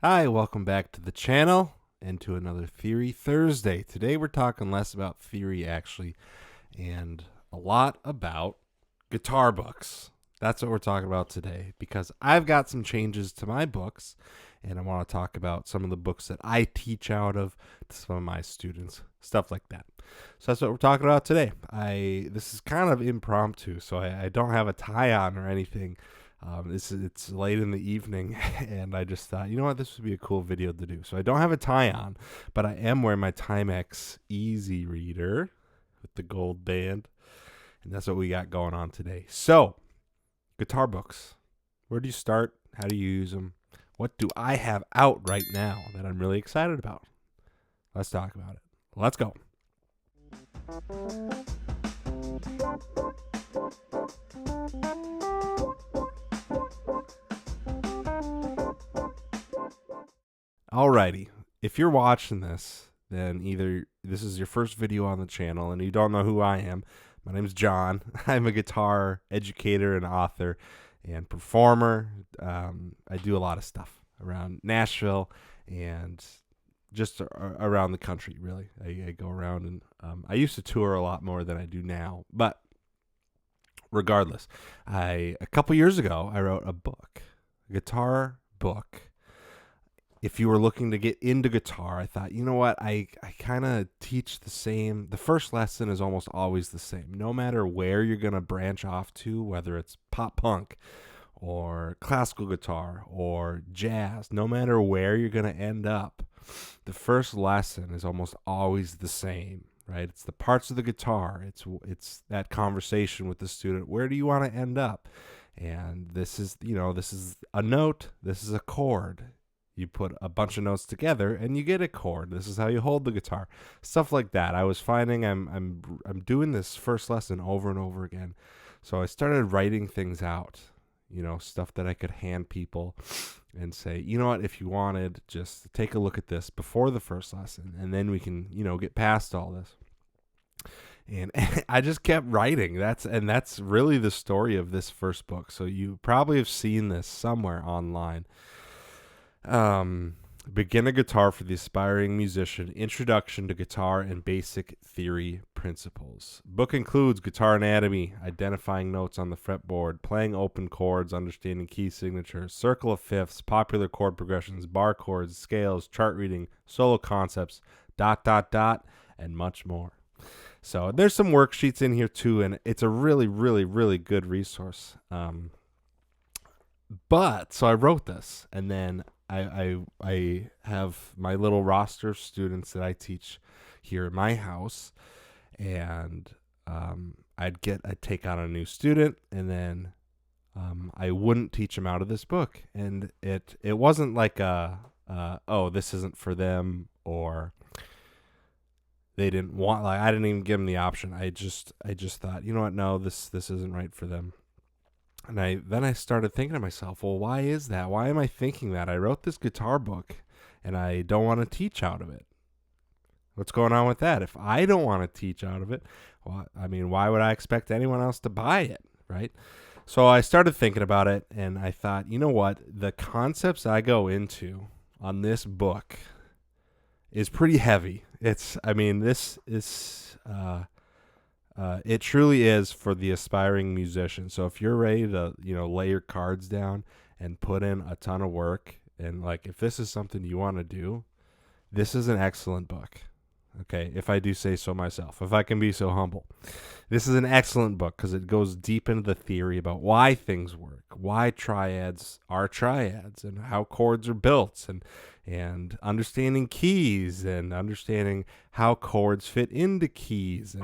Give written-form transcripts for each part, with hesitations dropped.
Hi, welcome back to the channel and to another Theory Thursday. Today we're talking less about theory actually and a lot about guitar books. That's what we're talking about today because I've got some changes to my books and I want to talk about some of the books that I teach out of to some of my students, stuff like that. So that's what we're talking about today. This is kind of impromptu, so I don't have a tie on or anything. It's late in the evening, and I just thought, you know what, this would be a cool video to do. So I don't have a tie on, but I am wearing my Timex Easy Reader with the gold band, and that's what we got going on today. So, guitar books. Where do you start? How do you use them? What do I have out right now that I'm really excited about? Let's talk about it. Let's go. Alrighty, if you're watching this, then either this is your first video on the channel and you don't know who I am. My name is John. I'm a guitar educator and author and performer. I do a lot of stuff around Nashville and just around the country, really. I go around and I used to tour a lot more than I do now. But regardless, a couple years ago, I wrote a book, a guitar book. If you were looking to get into guitar, I thought, you know what, I kind of teach the same. The first lesson is almost always the same. No matter where you're going to branch off to, whether it's pop punk or classical guitar or jazz, no matter where you're going to end up, the first lesson is almost always the same, right? It's the parts of the guitar. It's that conversation with the student. Where do you want to end up? And this is a note. This is a chord. You put a bunch of notes together and you get a chord. This is how you hold the guitar. Stuff like that. I was finding I'm doing this first lesson over and over again. So I started writing things out, stuff that I could hand people and say, you know what, if you wanted, just take a look at this before the first lesson and then we can, get past all this. And I just kept writing. That's really the story of this first book. So you probably have seen this somewhere online. Beginner Guitar for the Aspiring Musician, Introduction to Guitar and Basic Theory Principles. Book includes guitar anatomy, identifying notes on the fretboard, playing open chords, understanding key signatures, circle of fifths, popular chord progressions, bar chords, scales, chart reading, solo concepts, ... and much more. So there's some worksheets in here too, and it's a really, really, really good resource. So I wrote this, and then I have my little roster of students that I teach here in my house, and I'd take on a new student, and then I wouldn't teach them out of this book, and it wasn't like oh, this isn't for them, or they didn't want, like, I didn't even give them the option. I just thought, you know what, no, this isn't right for them. And I started thinking to myself, well, why is that? Why am I thinking that? I wrote this guitar book, and I don't want to teach out of it. What's going on with that? If I don't want to teach out of it, well, I mean, why would I expect anyone else to buy it, right? So I started thinking about it, and I thought, you know what? The concepts I go into on this book is pretty heavy. This is... it truly is for the aspiring musician. So if you're ready to, lay your cards down and put in a ton of work, and like if this is something you want to do, this is an excellent book. Okay, if I do say so myself, if I can be so humble. This is an excellent book because it goes deep into the theory about why things work, why triads are triads, and how chords are built, and understanding keys, and understanding how chords fit into keys,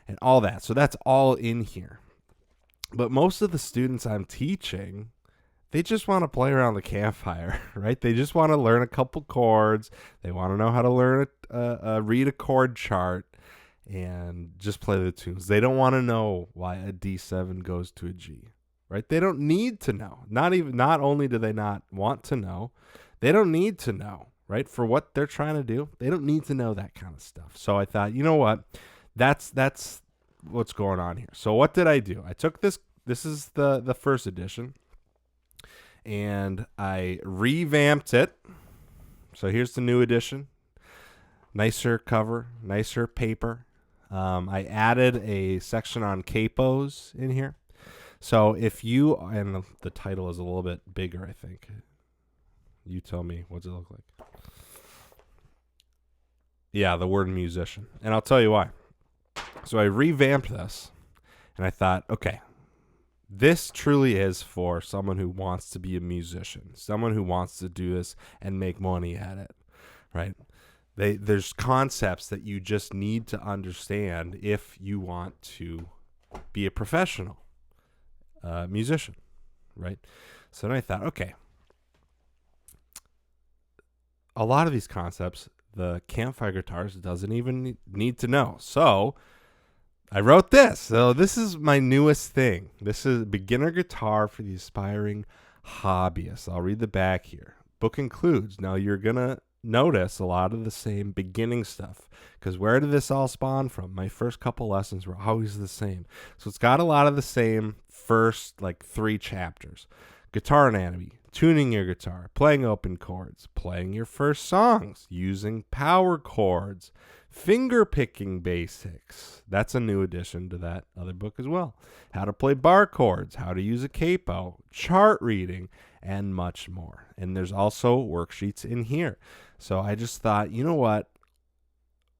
and all that. So that's all in here. But most of the students I'm teaching, they just want to play around the campfire, right? They just want to learn a couple chords. They want to know how to learn read a chord chart and just play the tunes. They don't want to know why a D7 goes to a G, right? They don't need to know. Not only do they not want to know, they don't need to know, right? For what they're trying to do, they don't need to know that kind of stuff. So I thought, you know what? That's what's going on here. So what did I do? I took this is the first edition, and I revamped it So here's the new edition. Nicer cover, nicer paper. I added a section on capos in here. So if you, and the title is a little bit bigger, I think. You tell me, what's it look like? Yeah, the word musician. And I'll tell you why. So I revamped this, and I thought, okay, this truly is for someone who wants to be a musician, someone who wants to do this and make money at it, right? There's concepts that you just need to understand if you want to be a professional musician, right? So then I thought, okay, a lot of these concepts, the campfire guitarist doesn't even need to know. So I wrote this. So this is my newest thing. This is beginner guitar for the aspiring hobbyist. I'll read the back here. Book includes. Now you're going to notice a lot of the same beginning stuff, because where did this all spawn from? My first couple lessons were always the same. So it's got a lot of the same first 3 chapters. Guitar anatomy, tuning your guitar, playing open chords, playing your first songs, using power chords, finger picking basics. That's a new addition to that other book as well. How to play bar chords, how to use a capo, chart reading, and much more. And there's also worksheets in here. So I just thought, you know what?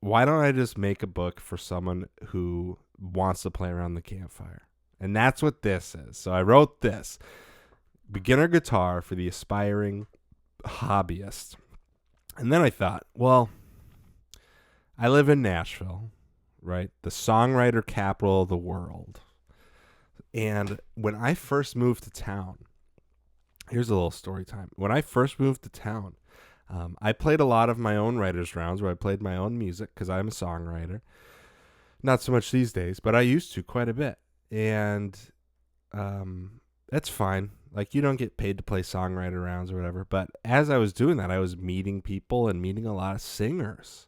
Why don't I just make a book for someone who wants to play around the campfire? And that's what this is. So I wrote this. Beginner guitar for the aspiring hobbyist. And then I thought, well, I live in Nashville, right? The songwriter capital of the world. And when I first moved to town, here's a little story time. When I first moved to town, I played a lot of my own writers' rounds where I played my own music because I'm a songwriter. Not so much these days, but I used to quite a bit. And that's fine. You don't get paid to play songwriter rounds or whatever. But as I was doing that, I was meeting people and meeting a lot of singers.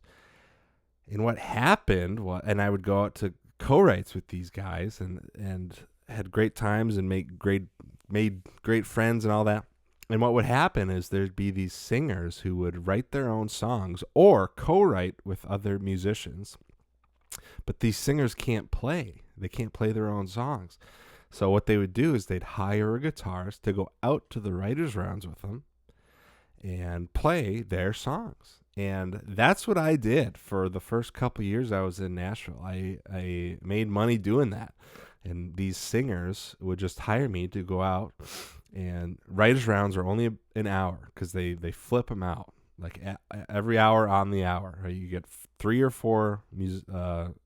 And what happened was, and I would go out to co-writes with these guys and had great times and made great friends and all that. And what would happen is there'd be these singers who would write their own songs or co-write with other musicians. But these singers can't play. They can't play their own songs. So what they would do is they'd hire a guitarist to go out to the writers' rounds with them and play their songs. And that's what I did for the first couple years I was in Nashville. I made money doing that. And these singers would just hire me to go out, and writers' rounds are only an hour because they flip them out every hour on the hour. Right? You get 3 or 4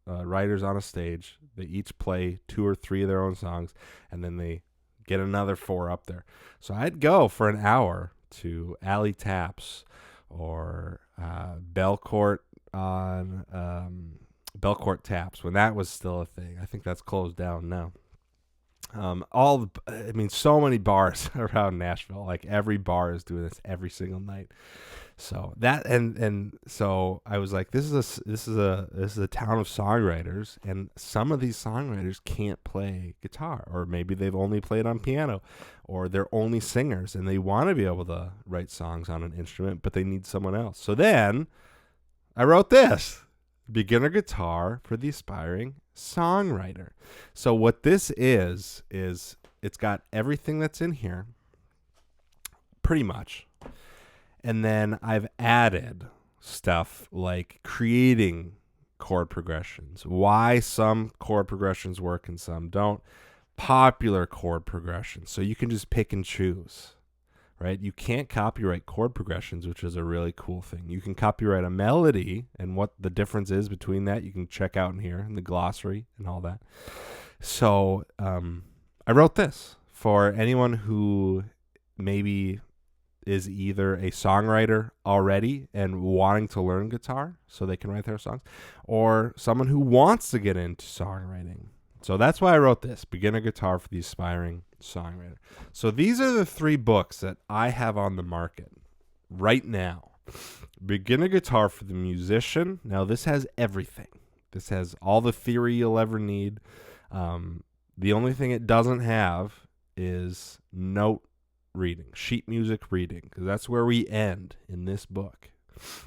writers on a stage. They each play 2 or 3 of their own songs, and then they get another 4 up there. So I'd go for an hour to Alley Taps or Belcourt on Belcourt Taps when that was still a thing. I think that's closed down now. So many bars around Nashville. Every bar is doing this every single night. So that and so I was like, this is a town of songwriters, and some of these songwriters can't play guitar, or maybe they've only played on piano, or they're only singers and they want to be able to write songs on an instrument, but they need someone else. So then I wrote this. Beginner guitar for the aspiring songwriter. So what this is it's got everything that's in here, pretty much. And then I've added stuff like creating chord progressions, why some chord progressions work and some don't, popular chord progressions. So you can just pick and choose. Right? You can't copyright chord progressions, which is a really cool thing. You can copyright a melody, and what the difference is between that, you can check out in here in the glossary and all that. So I wrote this for anyone who maybe is either a songwriter already and wanting to learn guitar so they can write their songs, or someone who wants to get into songwriting. So that's why I wrote this, Beginner Guitar for the Aspiring Songwriter. So these are the 3 books that I have on the market right now. Beginner Guitar for the Musician. Now this has everything. This has all the theory you'll ever need. The only thing it doesn't have is note reading, sheet music reading, because that's where we end in this book,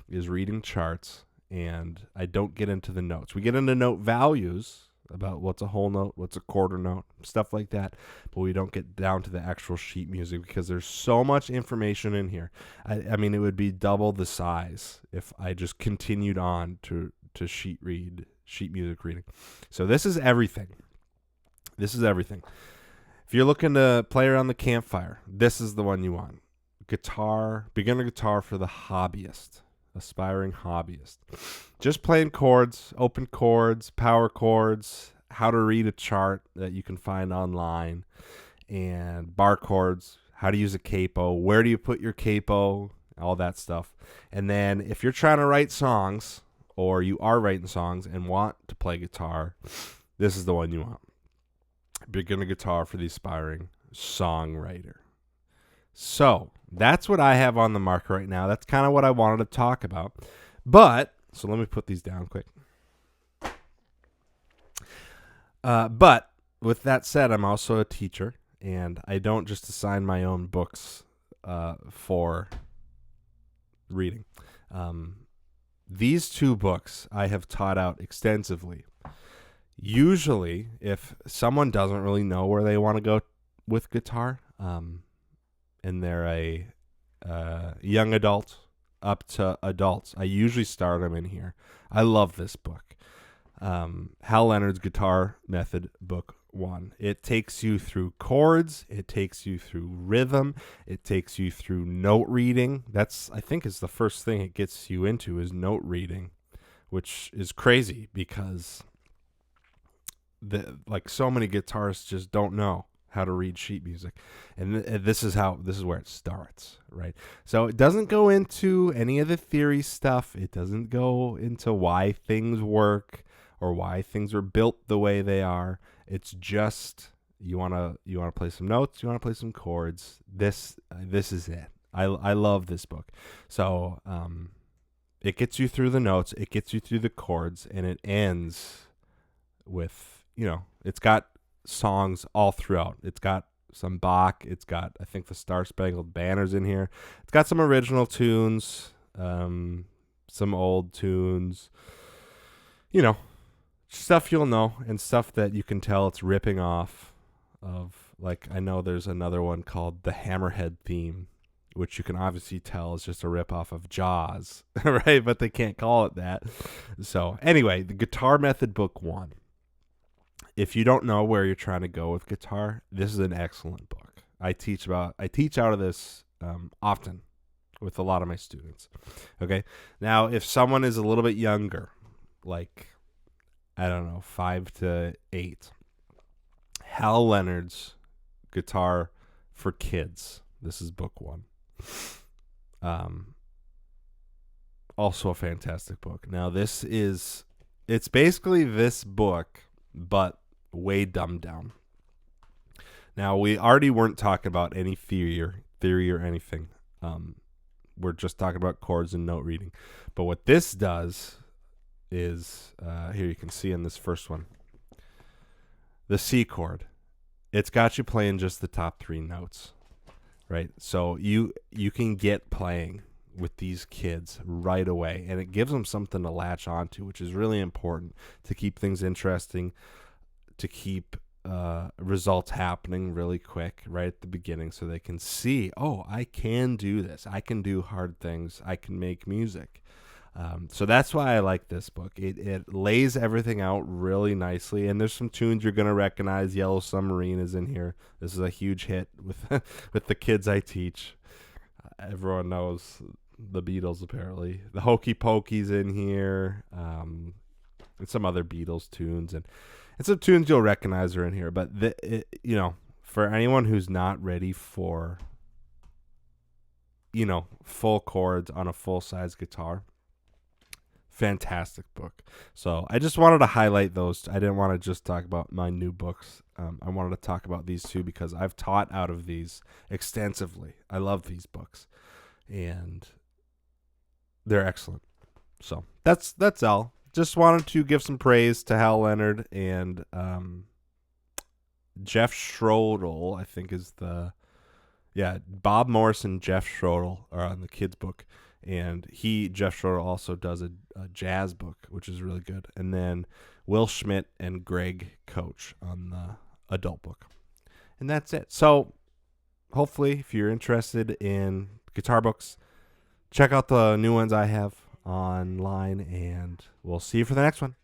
is reading charts. And I don't get into the notes. We get into note values about what's a whole note, what's a quarter note, stuff like that. But we don't get down to the actual sheet music because there's so much information in here. I mean, it would be double the size if I just continued on to sheet music reading. So this is everything. This is everything. If you're looking to play around the campfire, this is the one you want. Beginner guitar for the hobbyist. Aspiring hobbyist. Just playing chords, open chords, power chords, how to read a chart that you can find online, and bar chords, how to use a capo, where do you put your capo, all that stuff. And then if you're trying to write songs, or you are writing songs and want to play guitar, this is the one you want. Beginner guitar for the aspiring songwriter. So that's what I have on the market right now. That's kind of what I wanted to talk about. So let me put these down quick. But with that said, I'm also a teacher, and I don't just assign my own books for reading. These two books I have taught out extensively. Usually, if someone doesn't really know where they want to go with guitar, and they're a young adult up to adults, I usually start them in here. I love this book. Hal Leonard's Guitar Method, Book 1. It takes you through chords. It takes you through rhythm. It takes you through note reading. That's, I think, is the first thing it gets you into, is note reading, which is crazy because so many guitarists just don't know how to read sheet music, and this is where it starts, right? So it doesn't go into any of the theory stuff. It doesn't go into why things work or why things are built the way they are. It's just you want to play some notes, you want to play some chords. This is it. I love this book. So it gets you through the notes, it gets you through the chords, and it ends with, it's got songs all throughout. It's got some Bach. It's got, I think, the Star Spangled Banner's in here. It's got some original tunes, some old tunes, stuff you'll know, and stuff that you can tell it's ripping off of. Like, I know there's another one called The Hammerhead Theme, which you can obviously tell is just a ripoff of Jaws, right? But they can't call it that. So anyway, the Guitar Method, Book 1. If you don't know where you're trying to go with guitar, this is an excellent book. I teach out of this often with a lot of my students. Okay. Now, if someone is a little bit younger, like, I don't know, 5 to 8, Hal Leonard's Guitar for Kids. This is book 1. Also a fantastic book. Now, it's basically this book, but way dumbed down. Now, we already weren't talking about any theory or anything. We're just talking about chords and note reading. But what this does is, here you can see in this first one, the C chord. It's got you playing just the top 3 notes, right? So you can get playing with these kids right away, and it gives them something to latch onto, which is really important to keep things interesting, to keep results happening really quick right at the beginning, so they can see, oh, I can do this. I can do hard things. I can make music. So that's why I like this book. It lays everything out really nicely, and there's some tunes you're going to recognize. Yellow Submarine is in here. This is a huge hit with with the kids I teach. Everyone knows the Beatles, apparently. The Hokey Pokey's in here, and some other Beatles tunes, and some tunes you'll recognize are in here. But for anyone who's not ready for full chords on a full size guitar, fantastic book. So I just wanted to highlight those. I didn't want to just talk about my new books. I wanted to talk about these two because I've taught out of these extensively. I love these books, and they're excellent. So that's all. Just wanted to give some praise to Hal Leonard and Jeff Schrodel, I think is the Yeah, Bob Morris and Jeff Schroedel are on the kids book, and Jeff Schroedel also does a jazz book, which is really good. And then Will Schmidt and Greg Coach on the adult book, and that's it. So hopefully, if you're interested in guitar books, check out the new ones I have online, and we'll see you for the next one.